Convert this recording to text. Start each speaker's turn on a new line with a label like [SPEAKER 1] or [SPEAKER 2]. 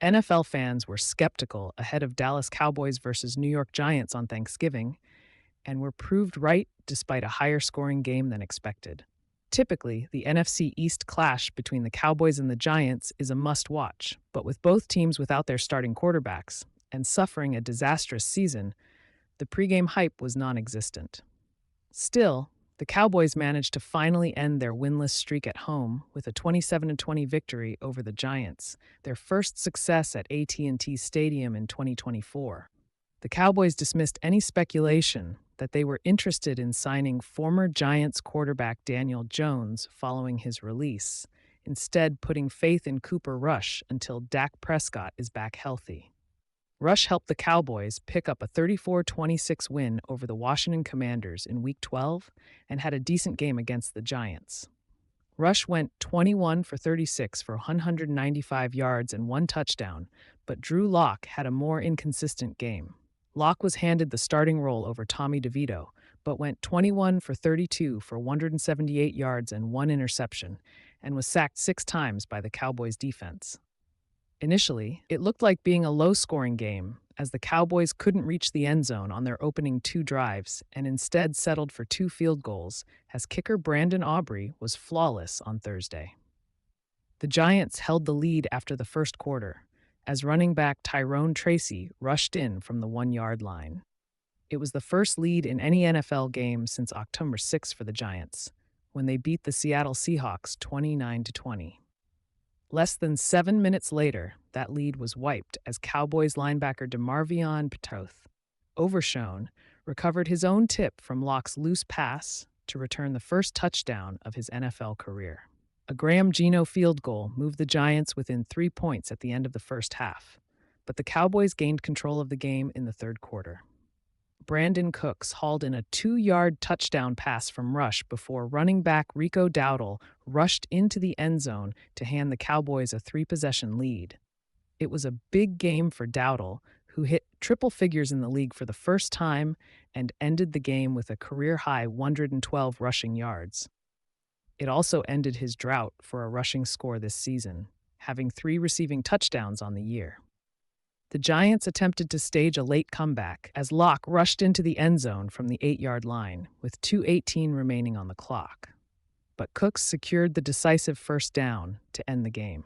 [SPEAKER 1] NFL fans were skeptical ahead of Dallas Cowboys versus New York Giants on Thanksgiving and were proved right despite a higher scoring game than expected. Typically, the NFC East clash between the Cowboys and the Giants is a must watch, but with both teams without their starting quarterbacks and suffering a disastrous season, the pregame hype was non existent. Still, the Cowboys managed to finally end their winless streak at home with a 27-20 victory over the Giants, their first success at AT&T Stadium in 2024. The Cowboys dismissed any speculation that they were interested in signing former Giants quarterback Daniel Jones following his release, instead putting faith in Cooper Rush until Dak Prescott is back healthy. Rush helped the Cowboys pick up a 34-26 win over the Washington Commanders in Week 12 and had a decent game against the Giants. Rush went 21 for 36 for 195 yards and one touchdown, but Drew Lock had a more inconsistent game. Lock was handed the starting role over Tommy DeVito, but went 21 for 32 for 178 yards and one interception, and was sacked 6 times by the Cowboys' defense. Initially, it looked like being a low-scoring game, as the Cowboys couldn't reach the end zone on their opening 2 drives and instead settled for 2 field goals, as kicker Brandon Aubrey was flawless on Thursday. The Giants held the lead after the first quarter, as running back Tyrone Tracy rushed in from the 1-yard line. It was the first lead in any NFL game since October 6 for the Giants, when they beat the Seattle Seahawks 29-20. Less than 7 minutes later, that lead was wiped as Cowboys linebacker DeMarvion Petoth, overshown, recovered his own tip from Lock's loose pass to return the first touchdown of his NFL career. A Graham Gino field goal moved the Giants within 3 points at the end of the first half, but the Cowboys gained control of the game in the third quarter. Brandon Cooks hauled in a 2-yard touchdown pass from Rush before running back Rico Dowdle rushed into the end zone to hand the Cowboys a 3-possession lead. It was a big game for Dowdle, who hit triple figures in the league for the first time and ended the game with a career-high 112 rushing yards. It also ended his drought for a rushing score this season, having 3 receiving touchdowns on the year. The Giants attempted to stage a late comeback as Locke rushed into the end zone from the 8-yard line, with 2:18 remaining on the clock. But Cooks secured the decisive first down to end the game.